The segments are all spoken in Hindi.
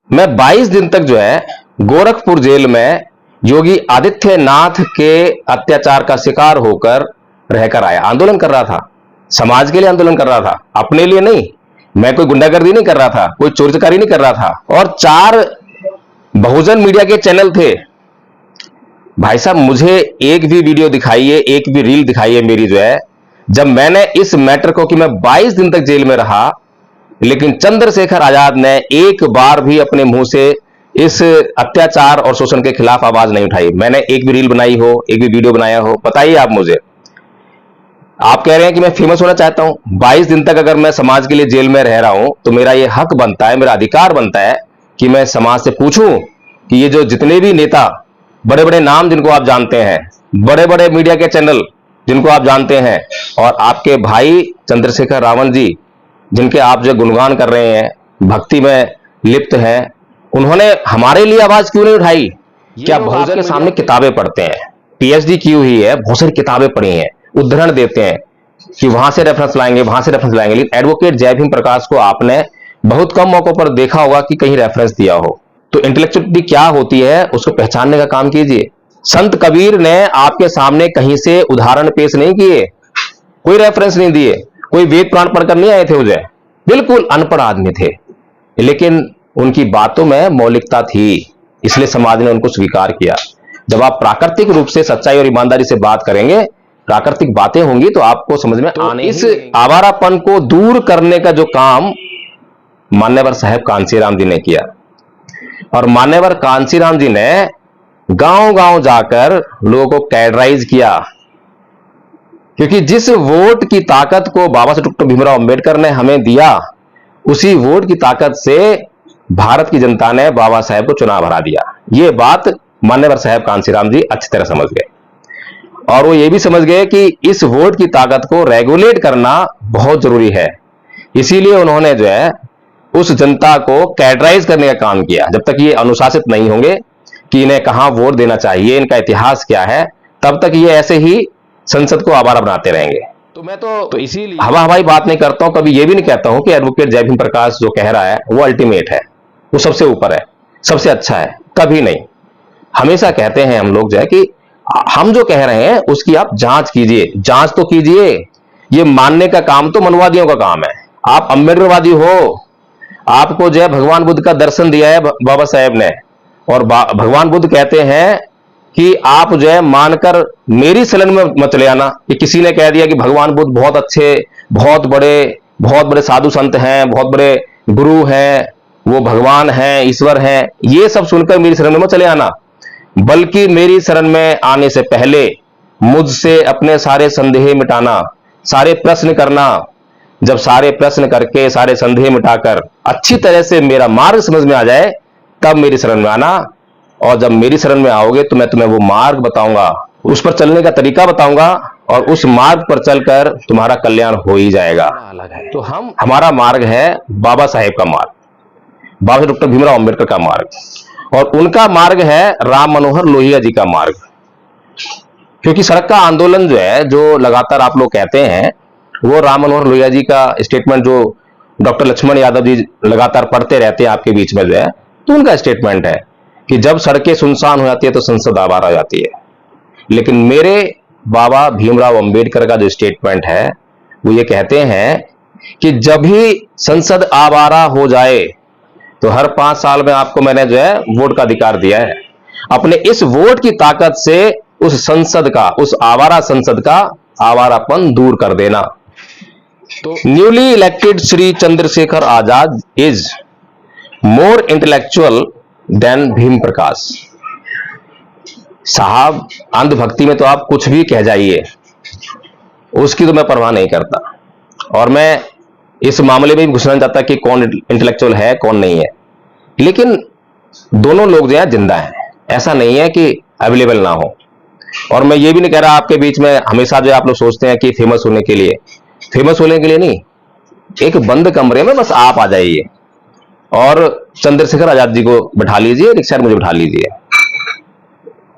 मैं 22 दिन तक जो है गोरखपुर जेल में योगी आदित्यनाथ के अत्याचार का शिकार होकर रहकर आया। आंदोलन कर रहा था, समाज के लिए आंदोलन कर रहा था, अपने लिए नहीं। मैं कोई गुंडागर्दी नहीं कर रहा था, कोई चोरी चकारी नहीं कर रहा था। और 4 बहुजन मीडिया के चैनल थे। भाई साहब, मुझे एक भी वीडियो दिखाइए, एक भी रील दिखाइए मेरी जो है, जब मैंने इस मैटर को कि मैं 22 दिन तक जेल में रहा, लेकिन चंद्रशेखर आजाद ने एक बार भी अपने मुंह से इस अत्याचार और शोषण के खिलाफ आवाज नहीं उठाई। मैंने एक भी रील बनाई हो, एक भी वीडियो बनाया हो, बताइए आप मुझे। आप कह रहे हैं कि मैं फेमस होना चाहता हूं। 22 दिन तक अगर मैं समाज के लिए जेल में रह रहा हूं तो मेरा यह हक बनता है, मेरा अधिकार बनता है कि मैं समाज से पूछूं कि ये जो जितने भी नेता, बड़े बड़े नाम जिनको आप जानते हैं, बड़े बड़े मीडिया के चैनल जिनको आप जानते हैं, और आपके भाई चंद्रशेखर रावण जी जिनके आप जो गुणगान कर रहे हैं, भक्ति में लिप्त हैं, उन्होंने हमारे लिए आवाज क्यों नहीं उठाई? क्या बहुजन के सामने किताबें पढ़ते हैं, पीएचडी की हुई है, बहुत सारी किताबें पढ़ी हैं, उद्धरण देते हैं कि वहां से रेफरेंस लाएंगे, वहां से रेफरेंस लाएंगे, लेकिन एडवोकेट जय भीम प्रकाश को आपने बहुत कम मौकों पर देखा होगा कि कहीं रेफरेंस दिया हो। तो इंटेलेक्चुअलिटी क्या होती है उसको पहचानने का काम कीजिए। संत कबीर ने आपके सामने कहीं से उदाहरण पेश नहीं किए, कोई रेफरेंस नहीं दिए, कोई वेद पुराण पढ़कर नहीं आए थे उजय, बिल्कुल अनपढ़ आदमी थे, लेकिन उनकी बातों में मौलिकता थी, इसलिए समाज ने उनको स्वीकार किया। जब आप प्राकृतिक रूप से सच्चाई और ईमानदारी से बात करेंगे, प्राकृतिक बातें होंगी तो आपको समझ में आने। इस आवारापन को दूर करने का जो काम मान्यवर साहब कांशीराम जी ने किया, और मान्यवर कांशीराम जी ने गांव गांव जाकर लोगों को कैडराइज किया, क्योंकि जिस वोट की ताकत को बाबा साहब डॉक्टर भीमराव अंबेडकर ने हमें दिया, उसी वोट की ताकत से भारत की जनता ने बाबा साहेब को चुनाव हरा दिया। ये बात मान्यवर साहब कांशीराम जी अच्छी तरह समझ गए, और वो ये भी समझ गए कि इस वोट की ताकत को रेगुलेट करना बहुत जरूरी है। इसीलिए उन्होंने जो है उस जनता को कैडराइज करने का काम किया। जब तक ये अनुशासित नहीं होंगे कि इन्हें कहां वोट देना चाहिए, इनका इतिहास क्या है, तब तक ये ऐसे ही संसद को आवारा बनाते रहेंगे। तो मैं तो इसीलिए हवा हवाई बात नहीं करता हूं, कभी ये भी नहीं कहता हूं कि एडवोकेट जय भीम प्रकाश जो कह रहा है वो अल्टीमेट है, वो सबसे ऊपर है, सबसे अच्छा है, कभी नहीं। हमेशा कहते हैं हम लोग जो है कि हम जो कह रहे हैं उसकी आप जांच कीजिए, जांच तो कीजिए। ये मानने का काम तो मनवादियों का काम है। आप अम्बेडकरवादी हो, आपको जो है भगवान बुद्ध का दर्शन दिया है बाबा साहेब ने, और भगवान बुद्ध कहते हैं कि आप जो है मानकर मेरी शरण में मत चले आना कि किसी ने कह दिया कि भगवान बुद्ध बहुत अच्छे, बहुत बड़े साधु संत हैं, बहुत बड़े गुरु हैं, वो भगवान हैं, ईश्वर हैं, ये सब सुनकर मेरी शरण में मत चले आना, बल्कि मेरी शरण में आने से पहले मुझसे अपने सारे संदेह मिटाना, सारे प्रश्न करना। जब सारे प्रश्न करके, सारे संदेह मिटाकर अच्छी तरह से मेरा मार्ग समझ में आ जाए, तब मेरी शरण में आना। और जब मेरी शरण में आओगे तो मैं तुम्हें वो मार्ग बताऊंगा, उस पर चलने का तरीका बताऊंगा, और उस मार्ग पर चलकर तुम्हारा कल्याण हो ही जाएगा। तो हमारा मार्ग है बाबा साहेब का मार्ग, बाबा साहेब डॉक्टर भीमराव अंबेडकर का मार्ग, और उनका मार्ग है राम मनोहर लोहिया जी का मार्ग। क्योंकि सड़क का आंदोलन जो है, जो लगातार आप लोग कहते हैं, वो राम मनोहर लोहिया जी का स्टेटमेंट जो डॉक्टर लक्ष्मण यादव जी लगातार पढ़ते रहते हैं आपके बीच में जो है, तो उनका स्टेटमेंट है कि जब सड़कें सुनसान हो जाती है तो संसद आवारा हो जाती है। लेकिन मेरे बाबा भीमराव अंबेडकर का जो स्टेटमेंट है वो ये कहते हैं कि जब भी संसद आवारा हो जाए तो हर 5 साल में आपको मैंने जो है वोट का अधिकार दिया है, अपने इस वोट की ताकत से उस संसद का, उस आवारा संसद का आवारापन दूर कर देना। तो newly elected Shri Chandrashekhar Azad is more intellectual than Bhim Prakash. साहब, अंधभक्ति में तो आप कुछ भी कह जाइए, उसकी तो मैं परवाह नहीं करता, और मैं इस मामले में भी घुसना चाहता कि कौन इंटेलेक्चुअल है कौन नहीं है, लेकिन दोनों लोग जो है जिंदा हैं, ऐसा नहीं है कि अवेलेबल ना हो। और मैं ये भी नहीं कह रहा आपके बीच में हमेशा जो आप लोग सोचते हैं कि फेमस होने के लिए नहीं, एक बंद कमरे में बस आप आ जाइए और चंद्रशेखर आजाद जी को बैठा लीजिए, रिक्शा मुझे बैठा लीजिए,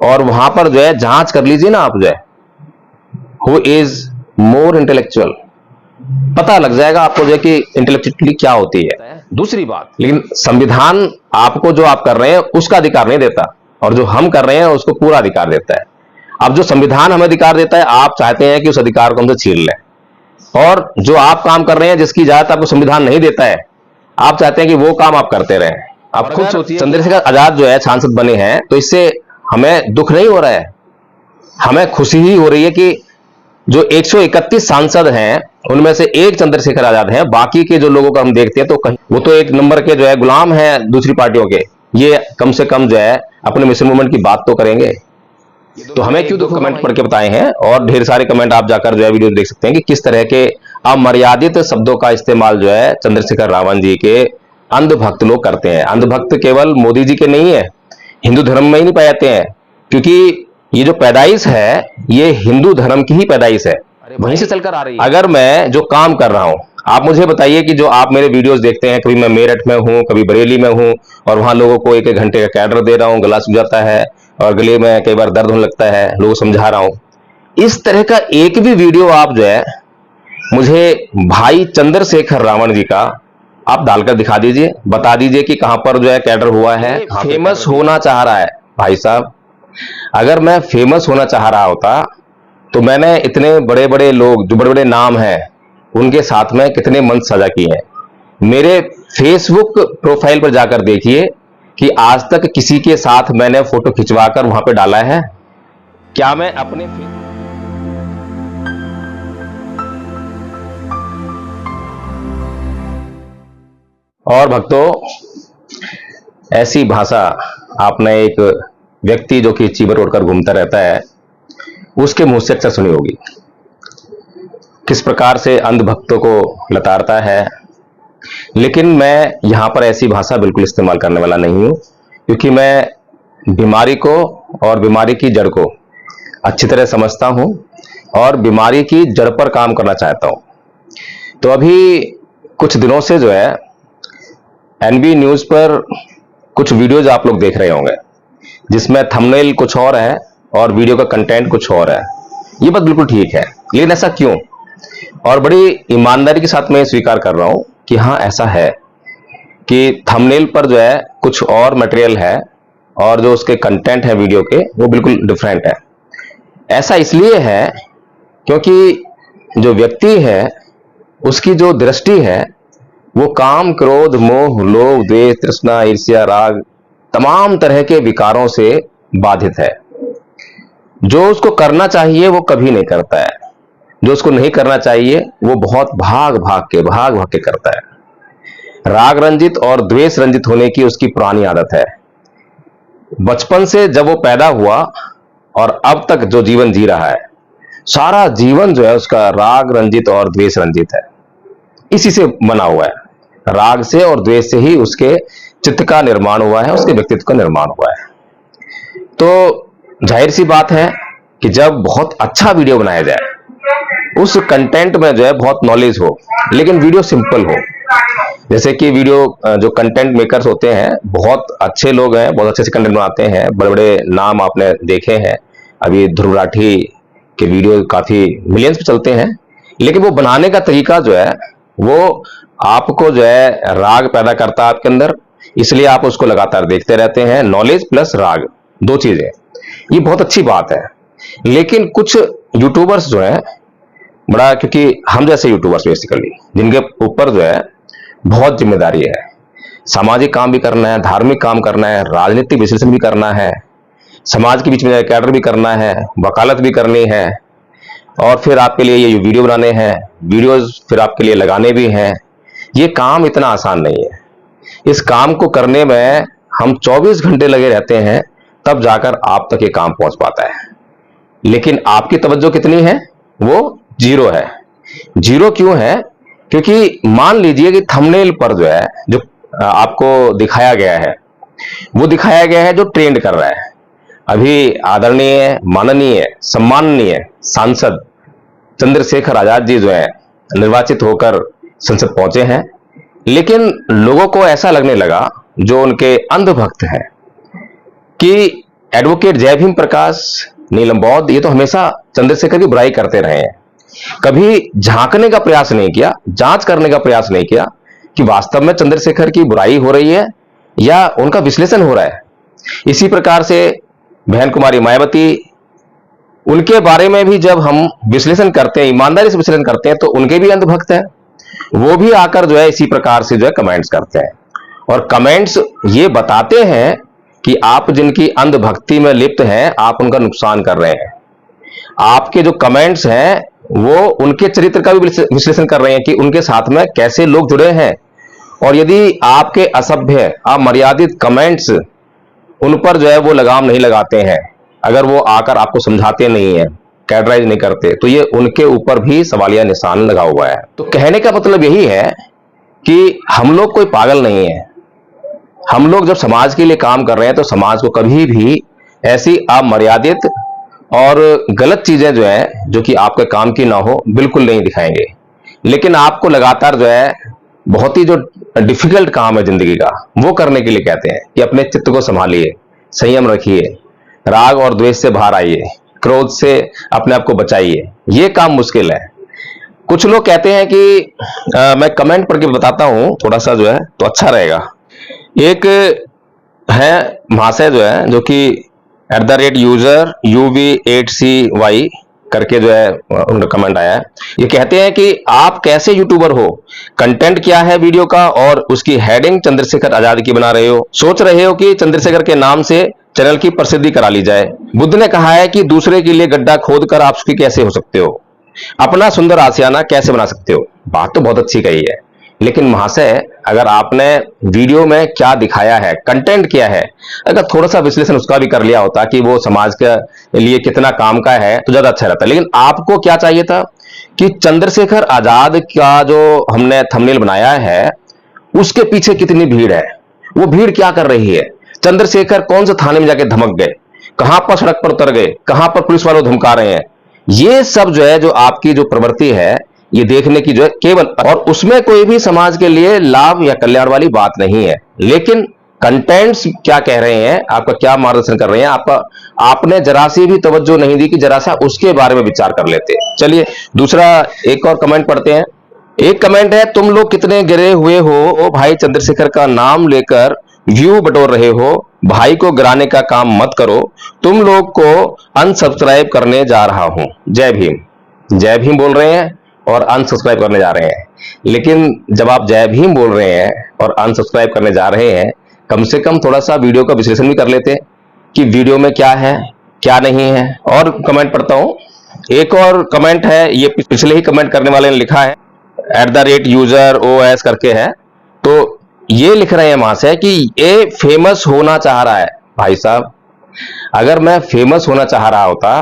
और वहां पर जो है जांच कर लीजिए ना आप, जो है हु इज मोर इंटेलेक्चुअल, पता लग जाएगा आपको जो है कि इंटेलेक्चुअली क्या होती है। दूसरी बात, लेकिन संविधान आपको जो आप कर रहे हैं उसका अधिकार नहीं देता, और जो हम कर रहे हैं उसको पूरा अधिकार देता है। अब जो संविधान हमें अधिकार देता है, आप चाहते हैं कि उस अधिकार को हमसे छीन लें, और जो आप काम कर रहे हैं जिसकी इजाजत आपको संविधान नहीं देता है, आप चाहते हैं कि वो काम आप करते रहें। आप खुद सोचिए, चंद्रशेखर आजाद जो है सांसद बने हैं, तो इससे हमें दुख नहीं हो रहा है, हमें खुशी ही हो रही है कि जो 131 सांसद हैं उनमें से एक चंद्रशेखर आजाद हैं। बाकी के जो लोगों को हम देखते हैं तो कहीं वो तो एक नंबर के जो है गुलाम हैं दूसरी पार्टियों के। ये कम से कम जो है अपने मिशन मूवमेंट की बात तो करेंगे। तो हमें क्यों तो कमेंट पढ़ के बताए हैं, और ढेर सारे कमेंट आप जाकर जो है वीडियो देख सकते हैं कि किस तरह के अमर्यादित शब्दों का इस्तेमाल जो है चंद्रशेखर रावण जी के अंधभक्त लोग करते हैं। अंधभक्त केवल मोदी जी के नहीं है, हिंदू धर्म में ही नहीं पाए जाते हैं, क्योंकि ये जो पैदाइश है ये हिंदू धर्म की ही पैदाइश है, वहीं से चलकर आ रही है। अगर मैं जो काम कर रहा हूं, आप मुझे बताइए कि जो आप मेरे वीडियोस देखते हैं, कभी मैं मेरठ में हूं, कभी बरेली में हूं, और वहां लोगों को एक घंटे का कैडर दे रहा हूं, गला सूख जाता है और गले में कई बार दर्द होने लगता है, लोगों को समझा रहा हूं। इस तरह का एक भी वीडियो आप जो है मुझे भाई चंद्रशेखर रावण जी का आप डालकर दिखा दीजिए, बता दीजिए कि कहां पर जो है कैडर हुआ है। फेमस होना चाह रहा है भाई साहब, अगर मैं फेमस होना चाह रहा होता तो मैंने इतने बड़े बड़े लोग जो बड़े बड़े नाम हैं उनके साथ में कितने मंच सजा किए हैं। मेरे फेसबुक प्रोफाइल पर जाकर देखिए कि आज तक किसी के साथ मैंने फोटो खिंचवाकर वहां पे डाला है क्या? मैं अपने और भक्तों, ऐसी भाषा आपने एक व्यक्ति जो कि चीबर उड़कर घूमता रहता है उसके मुंह से अक्सर सुनी होगी, किस प्रकार से अंधभक्तों को लताड़ता है। लेकिन मैं यहां पर ऐसी भाषा बिल्कुल इस्तेमाल करने वाला नहीं हूं, क्योंकि मैं बीमारी को और बीमारी की जड़ को अच्छी तरह समझता हूं और बीमारी की जड़ पर काम करना चाहता हूं। तो अभी कुछ दिनों से जो है एनबी न्यूज पर कुछ वीडियोज आप लोग देख रहे होंगे जिसमें थंबनेल कुछ और है और वीडियो का कंटेंट कुछ और है। ये बात बिल्कुल ठीक है, लेकिन ऐसा क्यों? और बड़ी ईमानदारी के साथ मैं स्वीकार कर रहा हूं कि हाँ ऐसा है कि थंबनेल पर जो है कुछ और मटेरियल है और जो उसके कंटेंट है वीडियो के वो बिल्कुल डिफरेंट है। ऐसा इसलिए है क्योंकि जो व्यक्ति है उसकी जो दृष्टि है वो काम, क्रोध, मोह, लोभ, द्वेष, तृष्णा, ईर्ष्या, राग तमाम तरह के विकारों से बाधित है। जो उसको करना चाहिए वो कभी नहीं करता है, जो उसको नहीं करना चाहिए वो बहुत भाग भाग के करता है। राग रंजित और द्वेष रंजित होने की उसकी पुरानी आदत है। बचपन से जब वो पैदा हुआ और अब तक जो जीवन जी रहा है, सारा जीवन जो है उसका राग रंजित और द्वेष रंजित है। इसी से बना हुआ है, राग से और द्वेष से ही उसके चित्त का निर्माण हुआ है, उसके व्यक्तित्व का निर्माण हुआ है। तो जाहिर सी बात है कि जब बहुत अच्छा वीडियो बनाया जाए, उस कंटेंट में जो है बहुत नॉलेज हो, लेकिन वीडियो सिंपल हो। जैसे कि वीडियो जो कंटेंट मेकर्स होते हैं बहुत अच्छे लोग हैं, बहुत अच्छे से कंटेंट बनाते हैं, बड़े बड़े नाम आपने देखे हैं। अभी ध्रुव राठी के वीडियो काफी मिलियंस पे चलते हैं, लेकिन वो बनाने का तरीका जो है वो आपको जो है राग पैदा करता है आपके अंदर, इसलिए आप उसको लगातार देखते रहते हैं। नॉलेज प्लस राग, दो चीजें, ये बहुत अच्छी बात है। लेकिन कुछ यूट्यूबर्स जो है बड़ा, क्योंकि हम जैसे यूट्यूबर्स बेसिकली जिनके ऊपर जो है बहुत जिम्मेदारी है, सामाजिक काम भी करना है, धार्मिक काम करना है, राजनीतिक विश्लेषण भी करना है, समाज के बीच में कैडर भी करना है, वकालत भी करनी है, और फिर आपके लिए ये वीडियो बनाने हैं, वीडियोस फिर आपके लिए लगाने भी हैं। ये काम इतना आसान नहीं है। इस काम को करने में हम 24 घंटे लगे रहते हैं, तब जाकर आप तक ये काम पहुंच पाता है। लेकिन आपकी तवज्जो कितनी है? वो जीरो है। जीरो क्यों है? क्योंकि मान लीजिए कि थंबनेल पर जो है जो आपको दिखाया गया है वो दिखाया गया है जो ट्रेंड कर रहा है। अभी आदरणीय, माननीय, सम्माननीय सांसद चंद्रशेखर आजाद जी जो है निर्वाचित होकर संसद पहुंचे हैं, लेकिन लोगों को ऐसा लगने लगा, जो उनके अंधभक्त हैं, कि एडवोकेट जय भीम प्रकाश, नीलम बौद्ध ये तो हमेशा चंद्रशेखर की बुराई करते रहे हैं, कभी झांकने का प्रयास नहीं किया, जांच करने का प्रयास नहीं किया कि वास्तव में चंद्रशेखर की बुराई हो रही है या उनका विश्लेषण हो रहा है। इसी प्रकार से बहन कुमारी मायावती, उनके बारे में भी जब हम विश्लेषण करते हैं, ईमानदारी से विश्लेषण करते हैं, तो उनके भी अंधभक्त हैं, वो भी आकर जो है इसी प्रकार से जो है कमेंट्स करते हैं और कमेंट्स ये बताते हैं कि आप जिनकी अंधभक्ति में लिप्त हैं, आप उनका नुकसान कर रहे हैं। आपके जो कमेंट्स हैं वो उनके चरित्र का भी विश्लेषण कर रहे हैं कि उनके साथ में कैसे लोग जुड़े हैं, और यदि आपके असभ्य अमर्यादित कमेंट्स उन पर जो है वो लगाम नहीं लगाते हैं, अगर वो आकर आपको समझाते नहीं है, कैटेगराइज नहीं करते, तो ये उनके ऊपर भी सवालिया निशान लगा हुआ है। तो कहने का मतलब यही है कि हम लोग कोई पागल नहीं है। हम लोग जब समाज के लिए काम कर रहे हैं तो समाज को कभी भी ऐसी अमर्यादित और गलत चीजें जो है, जो कि आपके काम की ना हो, बिल्कुल नहीं दिखाएंगे। लेकिन आपको लगातार जो है बहुत ही जो डिफिकल्ट काम है जिंदगी का, वो करने के लिए कहते हैं कि अपने चित्त को संभालिए, संयम रखिए, राग और द्वेष से बाहर आइए, क्रोध से अपने आप को बचाइए। ये काम मुश्किल है। कुछ लोग कहते हैं कि मैं कमेंट पढ़ के बताता हूं थोड़ा सा जो है तो अच्छा रहेगा। एक है महाशय जो है, जो कि @user uv8cy करके जो है उनका कमेंट आया है। ये कहते हैं कि आप कैसे यूट्यूबर हो, कंटेंट क्या है वीडियो का और उसकी हेडिंग चंद्रशेखर आजाद की बना रहे हो, सोच रहे हो कि चंद्रशेखर के नाम से चैनल की प्रसिद्धि करा ली जाए। बुद्ध ने कहा है कि दूसरे के लिए गड्ढा खोदकर आप सुखी कैसे हो सकते हो, अपना सुंदर आशियाना कैसे बना सकते हो। बात तो बहुत अच्छी कही है, लेकिन महाशय अगर आपने वीडियो में क्या दिखाया है, कंटेंट क्या है, अगर थोड़ा सा विश्लेषण उसका भी कर लिया होता कि वो समाज के लिए कितना काम का है तो ज्यादा अच्छा रहता। लेकिन आपको क्या चाहिए था कि चंद्रशेखर आजाद का जो हमने थंबनेल बनाया है उसके पीछे कितनी भीड़ है, वो भीड़ क्या कर रही है, चंद्रशेखर कौन से थाने में जाके धमक गए, कहां पर सड़क पर उतर गए, कहां पर पुलिस वालों धमका रहे हैं। ये सब जो है, जो आपकी जो प्रवृत्ति है, ये देखने की जो है केवल, और उसमें कोई भी समाज के लिए लाभ या कल्याण वाली बात नहीं है। लेकिन कंटेंट्स क्या कह रहे हैं, आपका क्या मार्गदर्शन कर रहे हैं, आपने जरा सी भी तवज्जो नहीं दी कि जरा सा उसके बारे में विचार कर लेते। चलिए दूसरा एक और कमेंट पढ़ते हैं। एक कमेंट है, तुम लोग कितने गिरे हुए हो, ओ भाई चंद्रशेखर का नाम लेकर व्यू बटोर रहे हो, भाई को गिराने का काम मत करो, तुम लोग को अनसब्सक्राइब करने जा रहा हूं। जय भीम। जय भीम बोल रहे हैं और अनसब्सक्राइब करने जा रहे हैं। लेकिन जब आप जय भीम बोल रहे हैं और अनसब्सक्राइब करने जा रहे हैं, कम से कम थोड़ा सा वीडियो का विश्लेषण भी कर लेते कि वीडियो में क्या है क्या नहीं है। और कमेंट पढ़ता हूं, एक और कमेंट है, ये पिछले ही कमेंट करने वाले ने लिखा है, @user os करके है। तो ये लिख रहे हैं महाशय कि ये फेमस होना चाह रहा है। भाई साहब, अगर मैं फेमस होना चाह रहा होता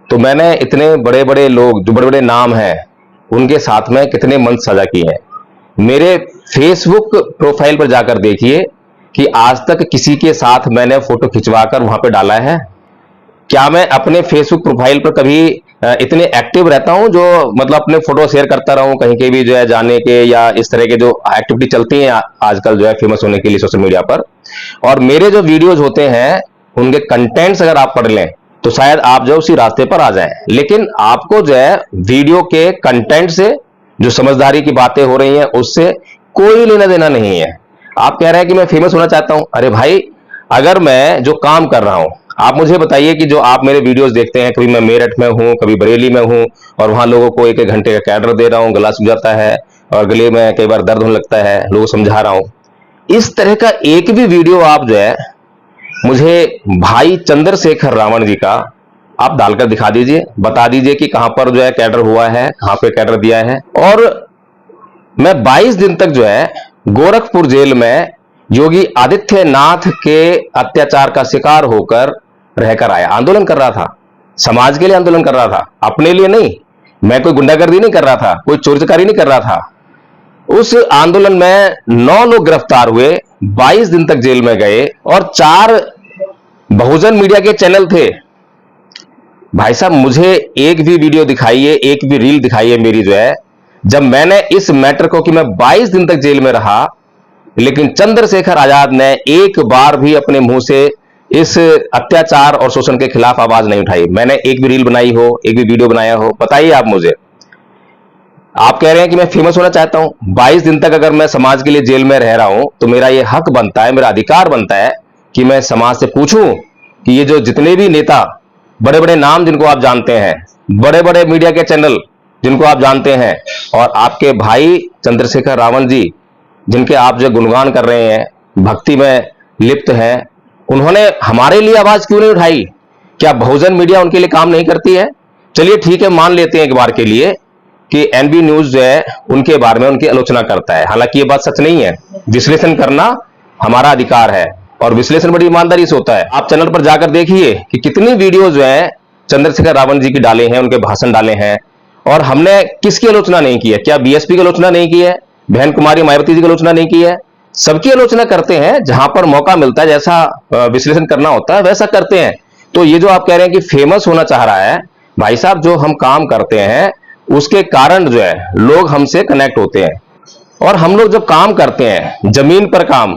तो मैंने इतने बड़े बड़े लोग, जो बड़े बड़े नाम हैं, उनके साथ में कितने मंच सजा किए हैं। मेरे फेसबुक प्रोफाइल पर जाकर देखिए कि आज तक किसी के साथ मैंने फोटो खिंचवाकर वहां पे डाला है। क्या मैं अपने फेसबुक प्रोफाइल पर कभी इतने एक्टिव रहता हूं, जो मतलब अपने फोटो शेयर करता रहूं कहीं के भी जो है जाने के, या इस तरह के जो एक्टिविटी चलती हैं आजकल जो है फेमस होने के लिए सोशल मीडिया पर। और मेरे जो वीडियोज होते हैं उनके कंटेंट्स अगर आप पढ़ लें तो शायद आप जो उसी रास्ते पर आ जाएं। लेकिन आपको जो है वीडियो के कंटेंट से, जो समझदारी की बातें हो रही हैं, उससे कोई लेना देना नहीं है। आप कह रहे हैं कि मैं फेमस होना चाहता हूं। अरे भाई, अगर मैं जो काम कर रहा हूं, आप मुझे बताइए कि जो आप मेरे वीडियोस देखते हैं, कभी मैं मेरठ में हूं, कभी बरेली में हूं, और वहां लोगों को 1-1 घंटे का कैडर दे रहा हूं, गला सूख जाता है और गले में कई बार दर्द होने लगता है, लोगों को समझा रहा हूं। इस तरह का एक भी वीडियो आप जो है मुझे भाई चंद्रशेखर रावण जी का आप डालकर दिखा दीजिए, बता दीजिए कि कहां पर जो है कैडर हुआ है, कहां पे कैडर दिया है। और मैं 22 दिन तक जो है गोरखपुर जेल में योगी आदित्यनाथ के अत्याचार का शिकार होकर रहकर आया। आंदोलन कर रहा था, समाज के लिए आंदोलन कर रहा था, अपने लिए नहीं। मैं कोई गुंडागर्दी नहीं कर रहा था, कोई चोरी चकारी नहीं कर रहा था। उस आंदोलन में 9 लोग गिरफ्तार हुए, 22 दिन तक जेल में गए, और 4 बहुजन मीडिया के चैनल थे। भाई साहब, मुझे एक भी वीडियो दिखाइए, एक भी रील दिखाइए मेरी जो है, जब मैंने इस मैटर को कि मैं 22 दिन तक जेल में रहा, लेकिन चंद्रशेखर आजाद ने एक बार भी अपने मुंह से इस अत्याचार और शोषण के खिलाफ आवाज नहीं उठाई। मैंने एक भी रील बनाई हो, एक भी वीडियो बनाया हो, बताइए आप मुझे। आप कह रहे हैं कि मैं फेमस होना चाहता हूं। 22 दिन तक अगर मैं समाज के लिए जेल में रह रहा हूं तो मेरा ये हक बनता है, मेरा अधिकार बनता है कि मैं समाज से पूछूं कि ये जो जितने भी नेता, बड़े बड़े नाम जिनको आप जानते हैं, बड़े बड़े मीडिया के चैनल जिनको आप जानते हैं, और आपके भाई चंद्रशेखर रावण जी जिनके आप जो गुणगान कर रहे हैं, भक्ति में लिप्त हैं, उन्होंने हमारे लिए आवाज क्यों नहीं उठाई? क्या बहुजन मीडिया उनके लिए काम नहीं करती है? चलिए ठीक है, मान लेते हैं एक बार के लिए कि एनबी न्यूज जो है उनके बारे में उनकी आलोचना करता है, हालांकि ये बात सच नहीं है। विश्लेषण करना हमारा अधिकार है और विश्लेषण बड़ी ईमानदारी से होता है। आप चैनल पर जाकर देखिए कि कितनी वीडियो जो है चंद्रशेखर रावण जी की डाले हैं, उनके भाषण डाले हैं, और हमने किसकी आलोचना नहीं की है? क्या बीएसपी की आलोचना नहीं की है? बहन कुमारी मायावती जी की आलोचना नहीं की है? सबकी आलोचना करते हैं, जहां पर मौका मिलता है, जैसा विश्लेषण करना होता है वैसा करते हैं। तो ये जो आप कह रहे हैं कि फेमस होना चाह रहा है, भाई साहब जो हम काम करते हैं उसके कारण जो है लोग हमसे कनेक्ट होते हैं, और हम लोग जब काम करते हैं जमीन पर काम,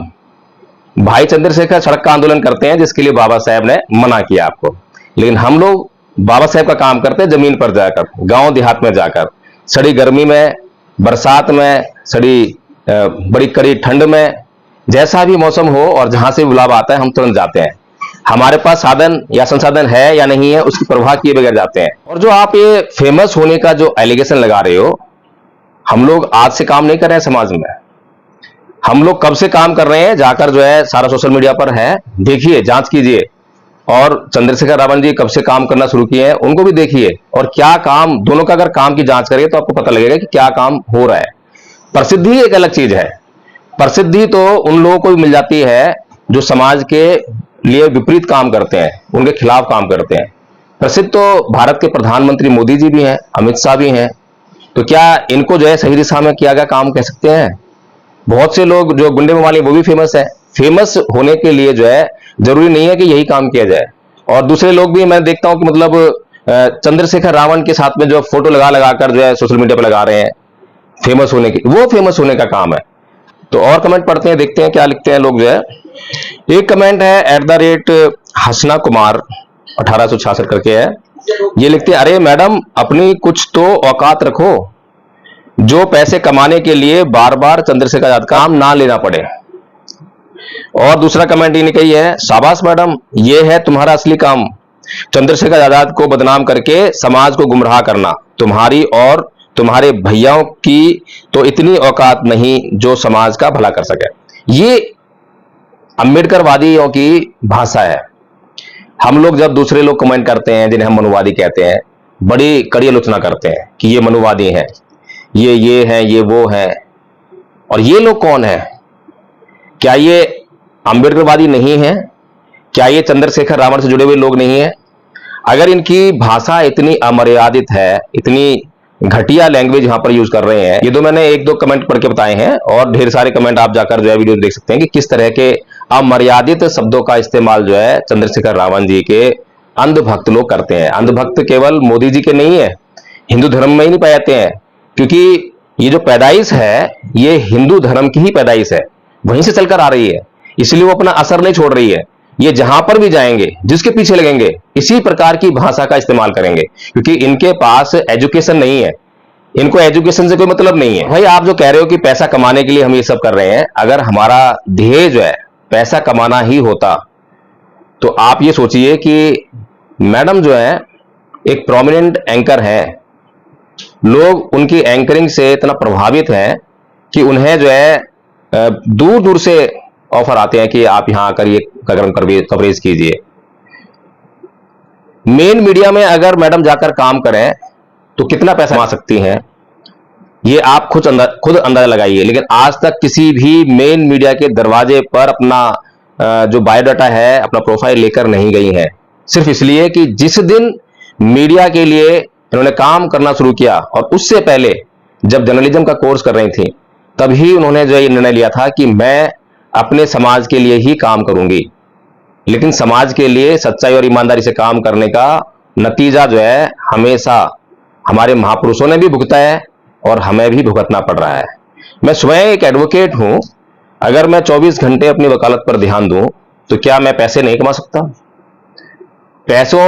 भाई चंद्रशेखर सड़क का आंदोलन करते हैं जिसके लिए बाबा साहब ने मना किया आपको, लेकिन हम लोग बाबा साहब का काम करते हैं जमीन पर जाकर, गांव देहात में जाकर, सड़ी गर्मी में, बरसात में, सड़ी बड़ी कड़ी ठंड में, जैसा भी मौसम हो और जहां से बुलावा आता है हम तुरंत जाते हैं। हमारे पास साधन या संसाधन है या नहीं है उसकी परवाह किए बगैर जाते हैं। और जो आप ये फेमस होने का जो एलिगेशन लगा रहे हो, हम लोग आज से काम नहीं कर रहे हैं समाज में, हम लोग कब से काम कर रहे हैं, जाकर जो है सारा सोशल मीडिया पर है, देखिए, जांच कीजिए। और चंद्रशेखर रावण जी कब से काम करना शुरू किए हैं उनको भी देखिए, और क्या काम, दोनों का अगर काम की जांच करेंगे तो आपको पता लगेगा कि क्या काम हो रहा है। प्रसिद्धि एक अलग चीज है, प्रसिद्धि तो उन लोगों को भी मिल जाती है जो समाज के लिए विपरीत काम करते हैं, उनके खिलाफ काम करते हैं। प्रसिद्ध तो भारत के प्रधानमंत्री मोदी जी भी हैं, अमित शाह भी हैं, तो क्या इनको जो है सही दिशा में किया गया काम कह सकते हैं? बहुत से लोग जो गुंडे माली वो भी फेमस है। फेमस होने के लिए जो है जरूरी नहीं है कि यही काम किया जाए। और दूसरे लोग भी मैं देखता हूं कि मतलब चंद्रशेखर रावण के साथ में जो फोटो लगा लगाकर जो है सोशल मीडिया पर लगा रहे हैं फेमस होने की, वो फेमस होने का काम है। तो और कमेंट पढ़ते हैं, देखते हैं क्या लिखते हैं लोग जो है। एक कमेंट है @हसना कुमार 1866 करके है, ये लिखते हैं, अरे मैडम अपनी कुछ तो औकात रखो, जो पैसे कमाने के लिए बार बार चंद्रशेखर आजाद का नाम ना लेना पड़े। और दूसरा कमेंट इन्हें कही है, शाबाश मैडम, ये है तुम्हारा असली काम, चंद्रशेखर आजाद को बदनाम करके समाज को गुमराह करना। तुम्हारी और तुम्हारे भैयाओं की तो इतनी औकात नहीं जो समाज का भला कर सके। ये अंबेडकरवादियों की भाषा है। हम लोग जब दूसरे लोग कमेंट करते हैं जिन्हें हम मनुवादी कहते हैं, बड़ी कड़ी आलोचना करते हैं कि ये मनुवादी हैं, ये हैं, ये वो हैं। और ये लोग कौन है? क्या ये अंबेडकरवादी नहीं है? क्या ये चंद्रशेखर रावण से जुड़े हुए लोग नहीं है? अगर इनकी भाषा इतनी अमर्यादित है, इतनी घटिया लैंग्वेज यहां पर यूज कर रहे हैं, ये तो मैंने एक दो कमेंट पढ़ के बताए हैं, और ढेर सारे कमेंट आप जाकर जो है वीडियो देख सकते हैं कि किस तरह के अमर्यादित शब्दों का इस्तेमाल जो है चंद्रशेखर रावण जी के अंधभक्त लोग करते हैं। अंधभक्त केवल मोदी जी के नहीं है, हिंदू धर्म में ही नहीं पाए जाते हैं, क्योंकि ये जो पैदाइश है ये हिंदू धर्म की ही पैदाइश है, वहीं से चलकर आ रही है, इसलिए वो अपना असर नहीं छोड़ रही है। ये जहां पर भी जाएंगे, जिसके पीछे लगेंगे, इसी प्रकार की भाषा का इस्तेमाल करेंगे, क्योंकि इनके पास एजुकेशन नहीं है, इनको एजुकेशन से कोई मतलब नहीं है। भाई आप जो कह रहे हो कि पैसा कमाने के लिए हम ये सब कर रहे हैं, अगर हमारा ध्येय जो है पैसा कमाना ही होता तो आप ये सोचिए कि मैडम जो है एक प्रोमिनेंट एंकर है, लोग उनकी एंकरिंग से इतना प्रभावित हैं कि उन्हें जो है दूर दूर से ऑफर आते हैं कि आप यहां आकर ये कवरेज कीजिए। मेन मीडिया में अगर मैडम जाकर काम करें तो कितना पैसा कमा सकती हैं, ये आप खुद अंदाजा लगाइए। लेकिन आज तक किसी भी मेन मीडिया के दरवाजे पर अपना जो बायोडाटा है, अपना प्रोफाइल लेकर नहीं गई हैं, सिर्फ इसलिए कि जिस दिन मीडिया के लिए इन्होंने काम करना शुरू किया, और उससे पहले जब जर्नलिज्म का कोर्स कर रही थी, तभी उन्होंने जो ये निर्णय लिया था कि मैं अपने समाज के लिए ही काम करूंगी। लेकिन समाज के लिए सच्चाई और ईमानदारी से काम करने का नतीजा जो है हमेशा हमारे महापुरुषों ने भी भुगता है और हमें भी भुगतना पड़ रहा है। मैं स्वयं एक एडवोकेट हूं, अगर मैं 24 घंटे अपनी वकालत पर ध्यान दूं तो क्या मैं पैसे नहीं कमा सकता? पैसों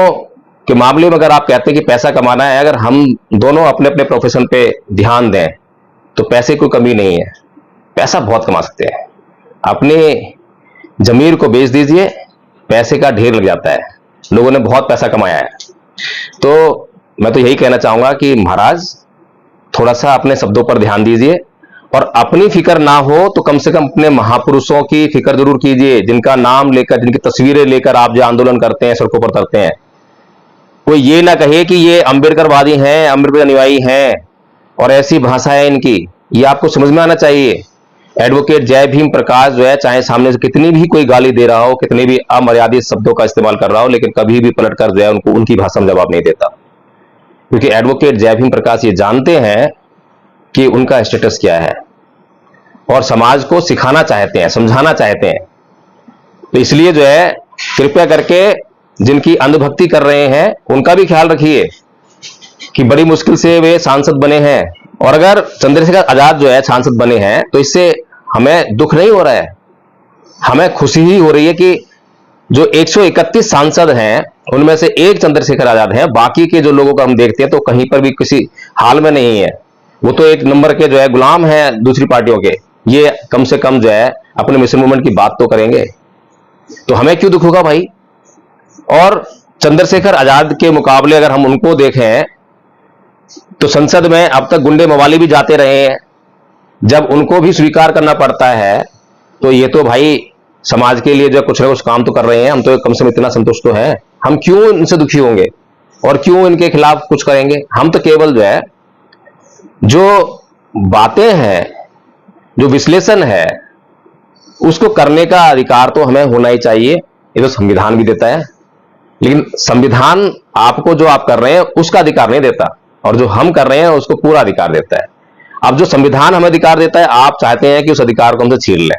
के मामले में अगर आप कहते हैं कि पैसा कमाना है, अगर हम दोनों अपने अपने प्रोफेशन पे ध्यान दें तो पैसे कोई कमी नहीं है, पैसा बहुत कमा सकते हैं। अपने जमीर को बेच दीजिए, पैसे का ढेर लग जाता है, लोगों ने बहुत पैसा कमाया है। तो मैं तो यही कहना चाहूंगा कि महाराज थोड़ा सा अपने शब्दों पर ध्यान दीजिए, और अपनी फिक्र ना हो तो कम से कम अपने महापुरुषों की फिक्र जरूर कीजिए, जिनका नाम लेकर, जिनकी तस्वीरें लेकर आप जो आंदोलन करते हैं, सड़कों पर उतरते हैं। कोई ये ना कहे कि ये अंबेडकरवादी हैं, अंबेडकर अनुयायी हैं और ऐसी भाषा है इनकी, ये आपको समझ में आना चाहिए। एडवोकेट जय भीम प्रकाश जो है, चाहे सामने से कितनी भी कोई गाली दे रहा हो, कितने भी अमर्यादित शब्दों का इस्तेमाल कर रहा हो, लेकिन कभी भी पलटकर जो है उनको उनकी भाषा में जवाब नहीं देता, क्योंकि एडवोकेट जय भीम प्रकाश ये जानते हैं कि उनका स्टेटस क्या है और समाज को सिखाना चाहते हैं, समझाना चाहते हैं। तो इसलिए जो है कृपया करके जिनकी अंधभक्ति कर रहे हैं उनका भी ख्याल रखिए कि बड़ी मुश्किल से वे सांसद बने हैं, और अगर चंद्रशेखर आजाद जो है सांसद बने हैं तो इससे हमें दुख नहीं हो रहा है, हमें खुशी ही हो रही है कि जो 131 सांसद हैं उनमें से एक चंद्रशेखर आजाद हैं, बाकी के जो लोगों को हम देखते हैं तो कहीं पर भी किसी हाल में नहीं है, वो तो एक नंबर के जो है गुलाम हैं दूसरी पार्टियों के। ये कम से कम जो है अपने मिशन मूवमेंट की बात तो करेंगे, तो हमें क्यों दुख होगा भाई। और चंद्रशेखर आजाद के मुकाबले अगर हम उनको देखें तो संसद में अब तक गुंडे मवाली भी जाते रहे हैं, जब उनको भी स्वीकार करना पड़ता है तो ये तो भाई समाज के लिए जो कुछ ना कुछ काम तो कर रहे हैं, हम तो कम से कम इतना संतुष्ट तो हैं। हम क्यों इनसे दुखी होंगे और क्यों इनके खिलाफ कुछ करेंगे। हम तो केवल जो है जो बातें हैं, जो विश्लेषण है, उसको करने का अधिकार तो हमें होना ही चाहिए, ये तो संविधान भी देता है, लेकिन संविधान आपको जो आप कर रहे हैं उसका अधिकार नहीं देता, और जो हम कर रहे हैं उसको पूरा अधिकार देता है। अब जो संविधान हमें अधिकार देता है, आप चाहते हैं कि उस अधिकार को हमसे छीन लें,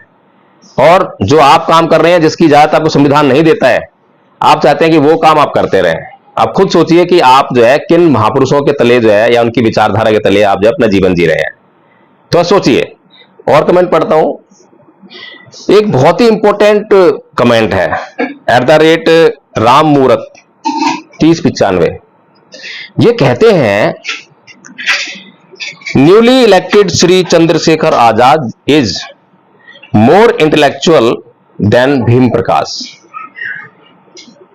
और जो आप काम कर रहे हैं जिसकी इजाजत आपको संविधान नहीं देता है, आप चाहते हैं कि वो काम आप करते रहें। आप खुद सोचिए कि आप जो है किन महापुरुषों के तले जो है या उनकी विचारधारा के तले आप जो अपना जीवन जी रहे हैं। तो सोचिए। और कमेंट पढ़ता हूं, एक बहुत ही इंपॉर्टेंट कमेंट है, @राम मूरत 3095। ये कहते हैं, newly elected Shri Chandrashekhar Azad is more intellectual than Bhim Prakash.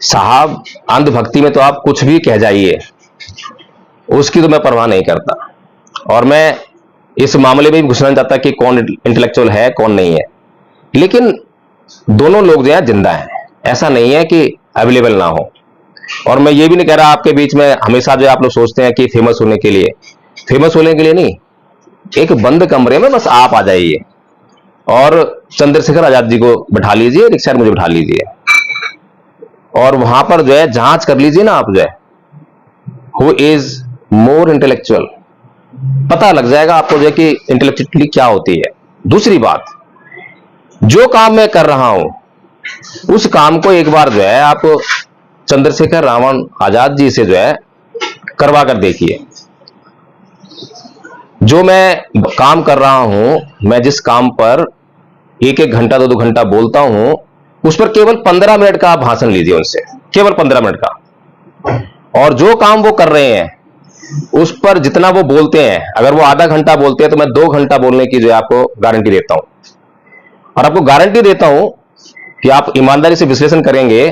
साहब, अंधभक्ति में तो आप कुछ भी कह जाइए, उसकी तो मैं परवाह नहीं करता, और मैं इस मामले में भी घुसना चाहता कि कौन इंटेलेक्चुअल है कौन नहीं है, लेकिन दोनों लोग जो है जिंदा हैं, ऐसा नहीं है कि अवेलेबल ना हो। और मैं ये भी नहीं कह रहा आपके बीच में हमेशा जो आप लोग सोचते हैं कि फेमस होने के लिए नहीं, एक बंद कमरे में बस आप आ जाइए और चंद्रशेखर आजाद जी को बैठा लीजिए, रिक्शा मुझे बैठा लीजिए, और वहां पर जो है जांच कर लीजिए ना आप जो है हु इज मोर इंटेलेक्चुअल, पता लग जाएगा आपको जो है कि इंटेलेक्चुअली क्या होती है। दूसरी बात, जो काम मैं कर रहा हूं उस काम को एक बार जो है आप चंद्रशेखर रावण आजाद जी से जो है करवा कर देखिए। जो मैं काम कर रहा हूं, मैं जिस काम पर 1-1 घंटा 2-2 घंटा बोलता हूं, उस पर केवल 15 मिनट का आप भाषण लीजिए उनसे, केवल 15 मिनट का। और जो काम वो कर रहे हैं उस पर जितना वो बोलते हैं, अगर वो आधा घंटा बोलते हैं तो मैं 2 घंटा बोलने की जो है आपको गारंटी देता हूं। और आपको गारंटी देता हूं कि आप ईमानदारी से विश्लेषण करेंगे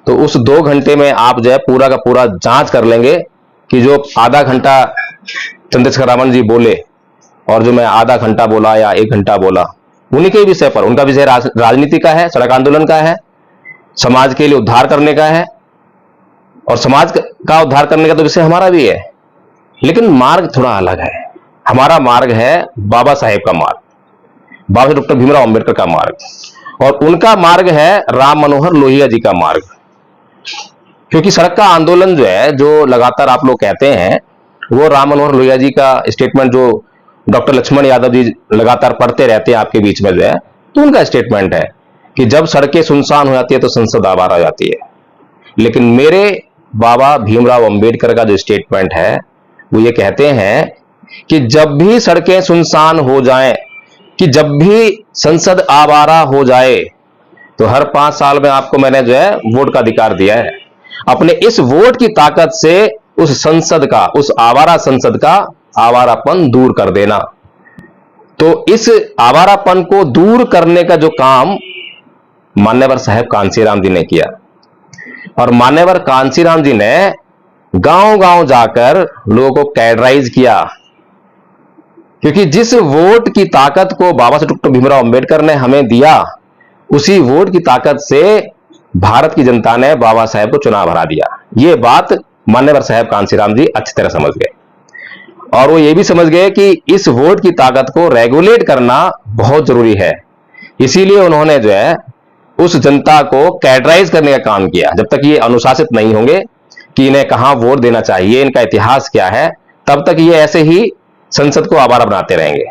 तो उस 2 घंटे में आप जो है पूरा का पूरा जांच कर लेंगे कि जो आधा घंटा चंद्रशेखर रावण जी बोले और जो मैं आधा घंटा बोला या 1 घंटा बोला, उन्हीं के विषय पर, उनका विषय राजनीति का है, सड़क आंदोलन का है, समाज के लिए उद्धार करने का है, और समाज का उद्धार करने का तो विषय हमारा भी है, लेकिन मार्ग थोड़ा अलग है। हमारा मार्ग है बाबा साहेब का मार्ग, बाबा डॉक्टर भीमराव अंबेडकर का मार्ग, और उनका मार्ग है राम मनोहर लोहिया जी का मार्ग। क्योंकि सड़क का आंदोलन जो है, जो लगातार आप लोग कहते हैं, वो राम मनोहर लोहिया जी का स्टेटमेंट जो डॉक्टर लक्ष्मण यादव जी लगातार पढ़ते रहते हैं आपके बीच में जो है, तो उनका स्टेटमेंट है कि जब सड़कें सुनसान हो जाती है तो संसद आबाद आ जाती है। लेकिन मेरे बाबा भीमराव अंबेडकर का जो स्टेटमेंट है वो ये कहते हैं कि जब भी सड़कें सुनसान हो जाएं, कि जब भी संसद आवारा हो जाए, तो हर 5 साल में आपको मैंने जो है वोट का अधिकार दिया है। अपने इस वोट की ताकत से उस संसद का, उस आवारा संसद का आवारापन दूर कर देना। तो इस आवारापन को दूर करने का जो काम मान्यवर साहब कांशीराम जी ने किया, और मान्यवर कांशीराम जी ने गांव गांव जाकर लोगों को कैडराइज किया, क्योंकि जिस वोट की ताकत को बाबा साहब डॉक्टर भीमराव अंबेडकर ने हमें दिया, उसी वोट की ताकत से भारत की जनता ने बाबा साहब को चुनाव हरा दिया। ये बात मान्यवर साहब कांशीराम जी अच्छी तरह समझ गए, और वो ये भी समझ गए कि इस वोट की ताकत को रेगुलेट करना बहुत जरूरी है। इसीलिए उन्होंने जो है उस जनता को कैडराइज करने का काम किया। जब तक ये अनुशासित नहीं होंगे कि इन्हें कहां वोट देना चाहिए, इनका इतिहास क्या है, तब तक ये ऐसे ही संसद को आवारा बनाते रहेंगे।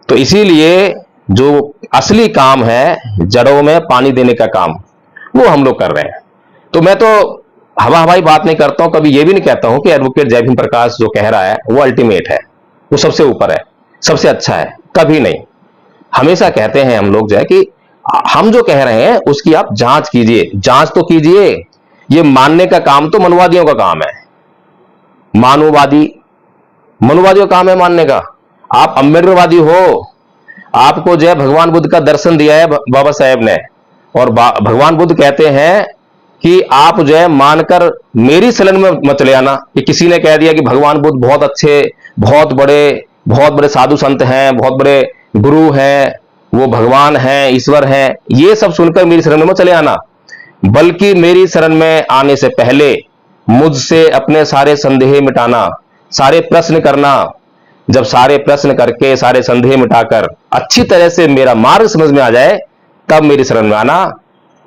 तो इसीलिए जो असली काम है, जड़ों में पानी देने का काम, वो हम लोग कर रहे हैं। तो मैं तो हवा हवाई बात नहीं करता हूं, कभी ये भी नहीं कहता हूं कि एडवोकेट जय भीम प्रकाश जो कह रहा है वो अल्टीमेट है, वो सबसे ऊपर है, सबसे अच्छा है, कभी नहीं। हमेशा कहते हैं हम लोग जो है कि हम जो कह रहे हैं उसकी आप जांच कीजिए, जांच तो कीजिए। ये मानने का काम तो मनुवादियों का काम है, मनुवादियों का काम है मानने का। आप अम्बेडकरवादी हो, आपको जो है भगवान बुद्ध का दर्शन दिया है बाबा साहेब ने, और भगवान बुद्ध कहते हैं कि आप जो है मानकर मेरी शरण में मत चले आना। कि किसी ने कह दिया कि भगवान बुद्ध बहुत अच्छे, बहुत बड़े साधु संत हैं, बहुत बड़े गुरु हैं, वो भगवान हैं, ईश्वर हैं, ये सब सुनकर मेरी शरण में मत चले आना, बल्कि मेरी शरण में आने से पहले मुझसे अपने सारे संदेह मिटाना, सारे प्रश्न करना। जब सारे प्रश्न करके, सारे संदेह मिटाकर अच्छी तरह से मेरा मार्ग समझ में आ जाए, तब मेरी शरण में आना।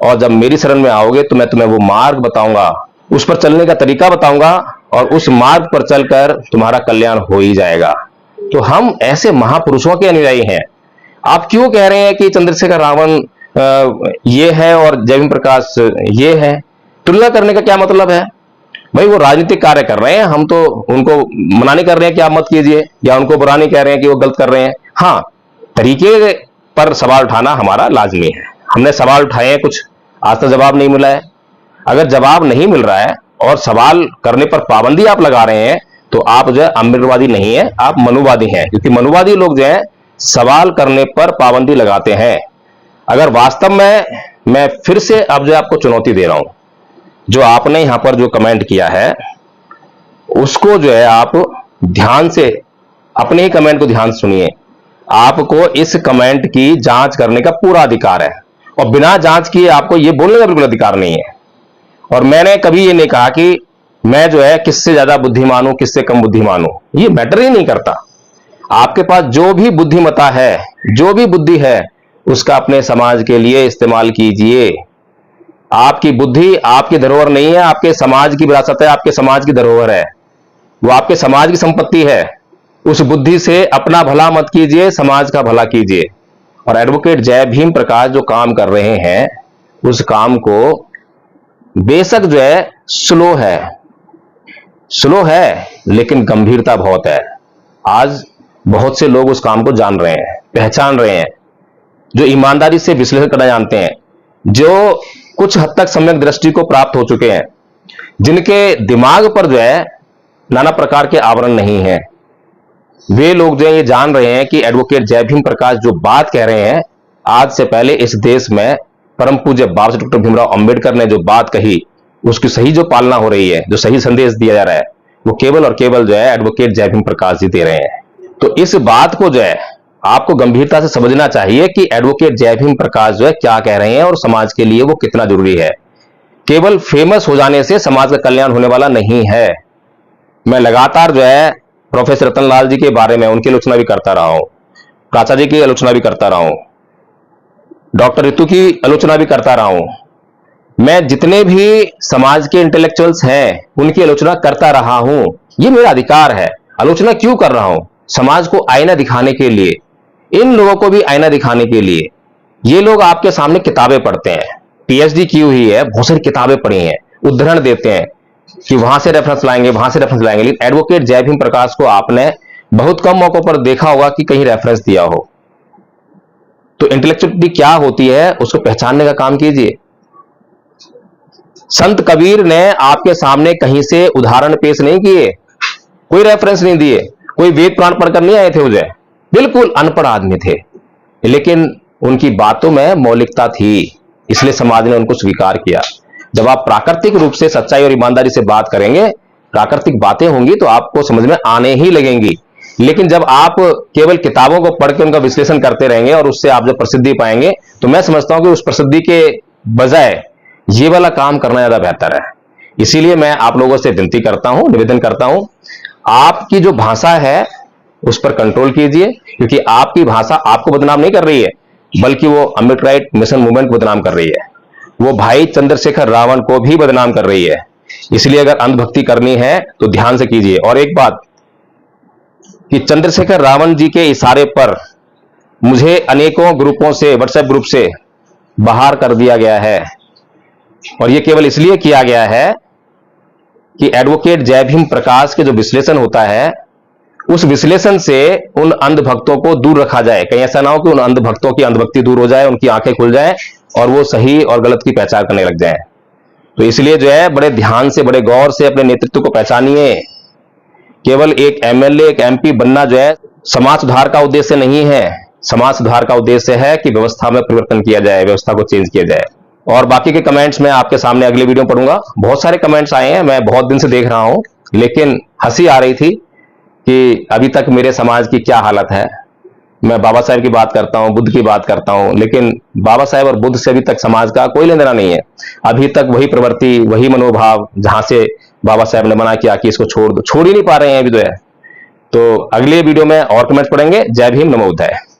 और जब मेरी शरण में आओगे तो मैं तुम्हें वो मार्ग बताऊंगा, उस पर चलने का तरीका बताऊंगा, और उस मार्ग पर चलकर तुम्हारा कल्याण हो ही जाएगा। तो हम ऐसे महापुरुषों के अनुयायी हैं। आप क्यों कह रहे हैं कि चंद्रशेखर रावण ये है और जय भीम प्रकाश ये है? तुलना करने का क्या मतलब है भाई? वो राजनीतिक कार्य कर रहे हैं, हम तो उनको मना नहीं कर रहे हैं कि आप मत कीजिए, या उनको बुरा नहीं कह रहे हैं कि वो गलत कर रहे हैं। हाँ, तरीके पर सवाल उठाना हमारा लाजमी है। हमने सवाल उठाए हैं, कुछ आज तक जवाब नहीं मिला है। अगर जवाब नहीं मिल रहा है और सवाल करने पर पाबंदी आप लगा रहे हैं, तो आप जो है अम्बेडकरवादी नहीं है, आप मनुवादी हैं। क्योंकि मनुवादी लोग जो है सवाल करने पर पाबंदी लगाते हैं। अगर वास्तव में, मैं फिर से अब जो आपको चुनौती दे रहा हूं, जो आपने यहां पर जो कमेंट किया है उसको जो है आप ध्यान से, अपने ही कमेंट को ध्यान से सुनिए। आपको इस कमेंट की जांच करने का पूरा अधिकार है, और बिना जांच किए आपको यह बोलने का बिल्कुल अधिकार नहीं है। और मैंने कभी ये नहीं कहा कि मैं जो है किससे ज्यादा बुद्धिमान हूं, किससे कम बुद्धिमान हूं, ये मैटर ही नहीं करता। आपके पास जो भी बुद्धिमता है, जो भी बुद्धि है, उसका अपने समाज के लिए इस्तेमाल कीजिए। आपकी बुद्धि आपकी धरोहर नहीं है, आपके समाज की विरासत है, आपके समाज की धरोहर है, वो आपके समाज की संपत्ति है। उस बुद्धि से अपना भला मत कीजिए, समाज का भला कीजिए। और एडवोकेट जय भीम प्रकाश जो काम कर रहे हैं, उस काम को बेशक जो है स्लो है, लेकिन गंभीरता बहुत है। आज बहुत से लोग उस काम को जान रहे हैं, पहचान रहे हैं, जो ईमानदारी से विश्लेषण करना जानते हैं, जो कुछ हद तक सम्यक दृष्टि को प्राप्त हो चुके हैं, जिनके दिमाग पर जो है नाना प्रकार के आवरण नहीं है। वे लोग जो है ये जान रहे हैं कि एडवोकेट जय भीम प्रकाश जो बात कह रहे हैं, आज से पहले इस देश में परम पूज्य बाबा साहब डॉक्टर भीमराव अंबेडकर ने जो बात कही, उसकी सही जो पालना हो रही है, जो सही संदेश दिया जा रहा है, वो केवल और केवल जो है एडवोकेट जय भीम प्रकाश जी दे रहे हैं। तो इस बात को जो है आपको गंभीरता से समझना चाहिए कि एडवोकेट जय भीम प्रकाश जो है क्या कह रहे हैं और समाज के लिए वो कितना जरूरी है। केवल फेमस हो जाने से समाज का कल्याण होने वाला नहीं है। मैं लगातार जो है प्रोफेसर रतनलाल जी के बारे में उनकी आलोचना भी करता रहा हूं, प्राचार्य जी की आलोचना भी करता रहा हूं, डॉक्टर ऋतु की आलोचना भी करता रहा हूं। मैं जितने भी समाज के इंटेलेक्चुअल्स हैं उनकी आलोचना करता रहा हूं। ये मेरा अधिकार है। आलोचना क्यों कर रहा हूं? समाज को आईना दिखाने के लिए, इन लोगों को भी आईना दिखाने के लिए। ये लोग आपके सामने किताबें पढ़ते हैं, पीएचडी की हुई है, बहुत सारी किताबें पढ़ी हैं, उद्धरण देते हैं कि वहां से रेफरेंस लाएंगे, वहां से रेफरेंस लाएंगे। लेकिन एडवोकेट जय भीम प्रकाश को आपने बहुत कम मौकों पर देखा होगा कि कहीं रेफरेंस दिया हो। तो इंटेलेक्चुअलिटी क्या होती है उसको पहचानने का काम कीजिए। संत कबीर ने आपके सामने कहीं से उदाहरण पेश नहीं किए, कोई रेफरेंस नहीं दिए, कोई वेद पुराण पढ़कर नहीं आए थे उजय, बिल्कुल अनपढ़ आदमी थे, लेकिन उनकी बातों में मौलिकता थी, इसलिए समाज ने उनको स्वीकार किया। जब आप प्राकृतिक रूप से सच्चाई और ईमानदारी से बात करेंगे, प्राकृतिक बातें होंगी तो आपको समझ में आने ही लगेंगी। लेकिन जब आप केवल किताबों को पढ़ के उनका विश्लेषण करते रहेंगे और उससे आप जब प्रसिद्धि पाएंगे, तो मैं समझता हूं कि उस प्रसिद्धि के बजाय ये वाला काम करना ज्यादा बेहतर है। इसीलिए मैं आप लोगों से विनती करता हूं, निवेदन करता हूं, आपकी जो भाषा है उस पर कंट्रोल कीजिए, क्योंकि आपकी भाषा आपको बदनाम नहीं कर रही है, बल्कि वो अम्बेडकर राइट मिशन मूवमेंट को बदनाम कर रही है, वो भाई चंद्रशेखर रावण को भी बदनाम कर रही है। इसलिए अगर अंधभक्ति करनी है तो ध्यान से कीजिए। और एक बात कि चंद्रशेखर रावण जी के इशारे पर मुझे अनेकों ग्रुपों से, व्हाट्सएप ग्रुप से बाहर कर दिया गया है, और यह केवल इसलिए किया गया है कि एडवोकेट जय भीम प्रकाश के जो विश्लेषण होता है, उस विश्लेषण से उन अंधभक्तों को दूर रखा जाए। कहीं ऐसा ना हो कि उन अंधभक्तों की अंधभक्ति दूर हो जाए, उनकी आंखें खुल जाए और वो सही और गलत की पहचान करने लग जाए। तो इसलिए जो है, बड़े ध्यान से, बड़े गौर से अपने नेतृत्व को पहचानिए। केवल एक एमएलए, एक एमपी बनना जो है समाज सुधार का उद्देश्य नहीं है। समाज सुधार का उद्देश्य है कि व्यवस्था में परिवर्तन किया जाए, व्यवस्था को चेंज किया जाए। और बाकी के कमेंट्स मैं आपके सामने अगले वीडियो में पढ़ूंगा। बहुत सारे कमेंट्स आए हैं, मैं बहुत दिन से देख रहा हूं, लेकिन हंसी आ रही थी कि अभी तक मेरे समाज की क्या हालत है। मैं बाबा साहेब की बात करता हूं, बुद्ध की बात करता हूं, लेकिन बाबा साहेब और बुद्ध से अभी तक समाज का कोई लेना देना नहीं है। अभी तक वही प्रवृत्ति, वही मनोभाव, जहां से बाबा साहेब ने मना किया कि इसको छोड़ दो, छोड़ ही नहीं पा रहे हैं अभी तो है। तो अगले वीडियो में और कमेंट्स पढ़ेंगे। जय भीम, नमो बुद्धाय।